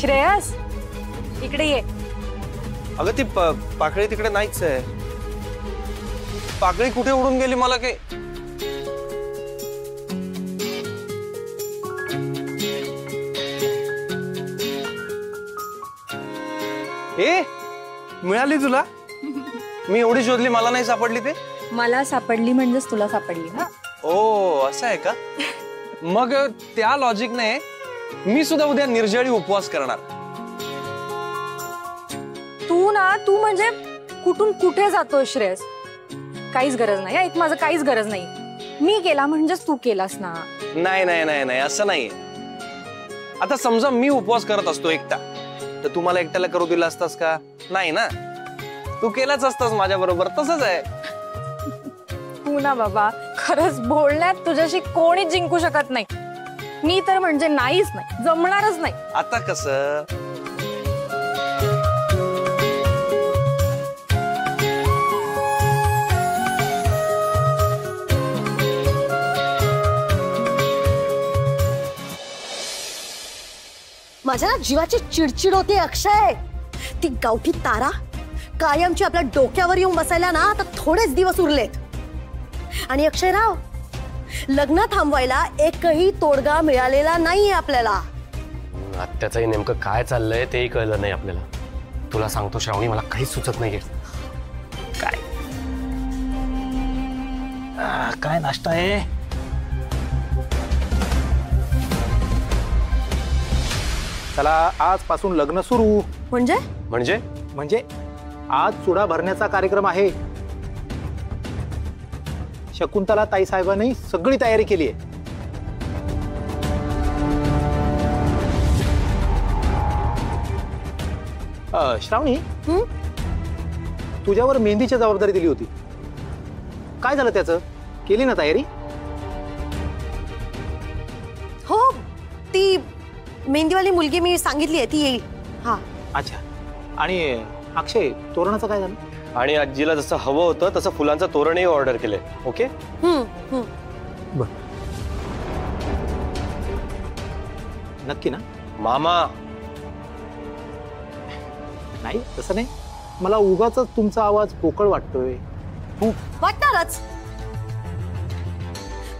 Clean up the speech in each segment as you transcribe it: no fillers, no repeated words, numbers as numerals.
श्रेयस इकडे ये. अगं ती पाकळी तिकडे नाहीच आहे. पाकळी कुठे उडून गेली मला काही. ए मिळाली तुला? मी एवढी शोधली मला नाही सापडली. ते मला सापडली म्हणजेच तुला सापडली ना. ओ असं आहे का? मग त्या लॉजिकने मी सुद्धा उद्या निर्जळी उपवास करणार. तू म्हणजे कुठून कुठे जातोय श्रेयस? काहीच गरज नाही. एक माझं काहीच गरज नाही. मी केला म्हणजेच तू केलास ना. नाही नाही नाही नाही असं नाहीये. आता समजा मी उपवास करत असतो एकटा, तर तू मला एकट्याला करू दिला असतास का? नाही ना. तू केलाच असतास माझ्या बरोबर. तसंच आहे. तू ना बाबा खरंच बोलण्यात तुझ्याशी कोणीच जिंकू शकत नाही. मी तर म्हणजे नाहीच नाही, जमणारच नाही. आता कसं? माझ्या जीवाची चिडचिड होते अक्षय. ती गावठी तारा कायमची आपल्या डोक्यावर येऊन बसायला ना आता थोडेच दिवस उरलेत. आणि अक्षयराव, लग्न थांबवायला एकही तोडगा मिळालेला नाहीये आपल्याला. आत्याचंही नेमकं काय चाललंय तेही कळलं नाही आपल्याला. तुला सांगतो श्रावणी, मला काहीच सुचत नाहीये. काय काय नाश्ता आहे? चला आजपासून लग्न सुरू. म्हणजे म्हणजे म्हणजे आज चुडा भरण्याचा कार्यक्रम आहे. शकुंतला ताई साहेबांनी सगळी तयारी केली आहे. श्रावणी, तुझ्यावर मेहंदीची जबाबदारी दिली होती. काय झालं त्याचं? केली ना तयारी? हो, ती मेहंदीवाली मुलगी मी सांगितली आहे, ती येईल. हा अच्छा. आणि अक्षय, तोरणाचं काय झालं? आणि आजीला जसं हवं होतं तसं फुलांचं तोरणही ऑर्डर केलंय. ओके. बर, नक्की ना? मामा नाही तसं नाही. मला उगाच तुमचा आवाज पोकळ वाटतोय. वाटणारच.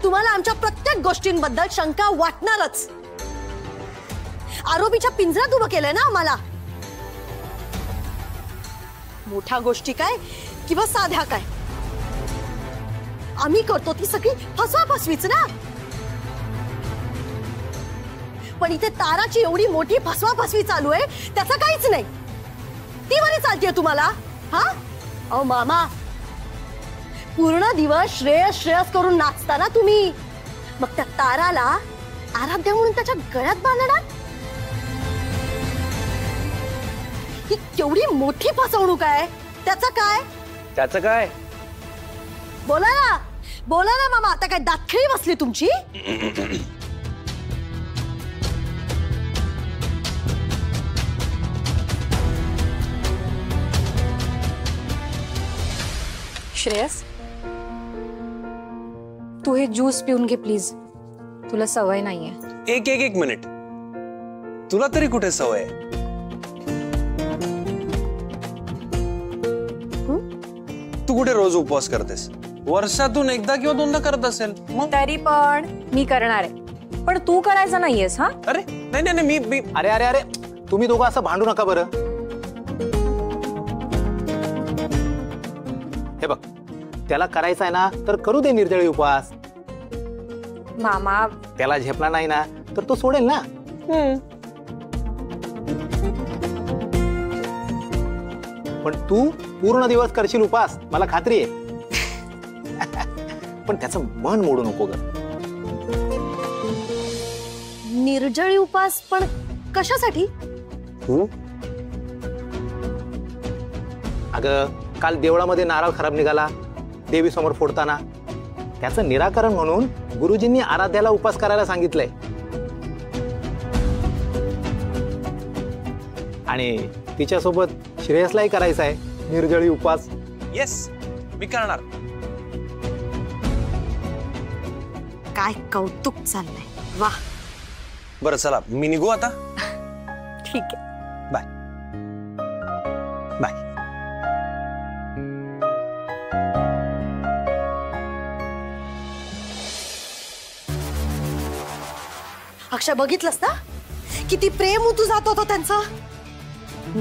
तुम्हाला आमच्या प्रत्येक गोष्टींबद्दल शंका वाटणारच. आरोपीच्या पिंजऱ्यात उभं केलंय ना आम्हाला. मोठ्या गोष्टी काय किंवा साध्या काय आम्ही करतो ती सगळी फसवाफसवीच ना. पण इथे ताराची एवढी मोठी फसवाफसवी चालू आहे त्याचं काहीच नाही. ती बरी चालतीये तुम्हाला? हा अहो मामा, पूर्ण दिवस श्रेयस श्रेयस करून नाचता ना तुम्ही. मग त्या ताराला आराध्या म्हणून त्याच्या गळ्यात बांधणार? ही केवढी मोठी फसवणूक आहे. त्याचं काय? त्याचं काय? बोला ना, बोला ना मामा. आता काय दातखिळी बसली तुमची? श्रेयस, तू हे ज्यूस पिऊन घे प्लीज. तुला सवय नाहीये. एक एक एक मिनिट. तुला तरी कुठे सवय आहे? तू कुठे रोज उपवास करतेस? वर्षातून एकदा किंवा दोनदा करत असेल. मग तरी पण मी करणार आहे. पण तू करायचं नाहीयेस. हा? अरे नाही नाही नाही, मी अरे अरे अरे, तुम्ही दोघं असं भांडू नका बरं. हे बघ, त्याला करायचा आहे ना तर करू दे निर्जळी उपवास. मामा, त्याला झेपला नाही ना तर तो सोडेल ना. पण तू पूर्ण दिवस करशील उपास, मला खात्री आहे. पण त्याचं मन मोडू नको ग. निर्जळी उपास पण कशासाठी? अगं, काल देवळामध्ये नारळ खराब निघाला देवी समोर फोडताना. त्याचं निराकरण म्हणून गुरुजींनी आराध्याला उपास करायला सांगितलंय. आणि तिच्यासोबत श्रेयसलाही करायचा आहे निर्जळी उपास. येस, मी करणार. काय कौतुक चाललंय. वाह. बरं चला, मी निघू आता. ठीक आहे. Bye bye. अक्षय बघितलंस ना किती प्रेम उतू जात होतं त्यांचं.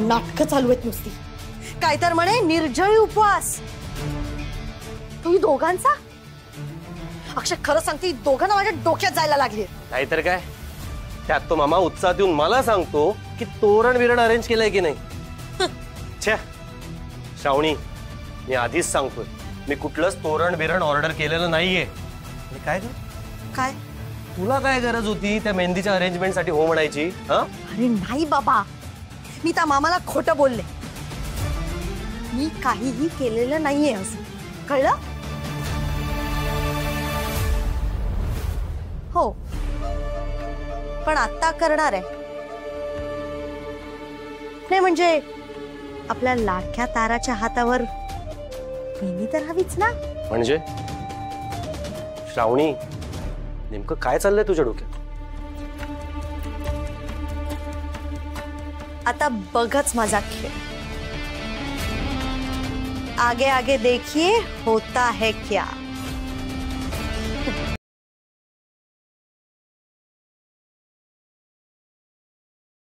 नाटकं चालू आहेत नुसती. काय तर म्हणे निर्जळी उपवास. तुम्ही दोघांचा. अक्षय खरं सांगते दोघांना माझ्या डोक्यात जायला लागले. नाहीतर काय, त्यात तो मामा उत्साहात येऊन मला सांगतो की तोरण विरण अरेंज केलंय की नाही. छ्या श्रावणी, मी आधीच सांगतोय मी कुठलंच तोरण बिरण ऑर्डर केलेलं नाहीये. आणि काय ग, काय? तुला काय गरज होती त्या मेहंदीच्या अरेंजमेंट साठी हो म्हणायची? अरे नाही बाबा, मी त्या मामाला खोटं बोलले. मी काहीही केलेलं नाहीये असं, कळलं? हो, पण आता करणार आहे. नाही म्हणजे आपल्या लाडक्या ताराच्या हातावर मेहंदी तर हवीच ना. म्हणजे श्रावणी, नेमकं काय चाललंय तुझ्या डोक्यात? आता बघच माझा खेळ. आगे आगे देखिए होता है क्या.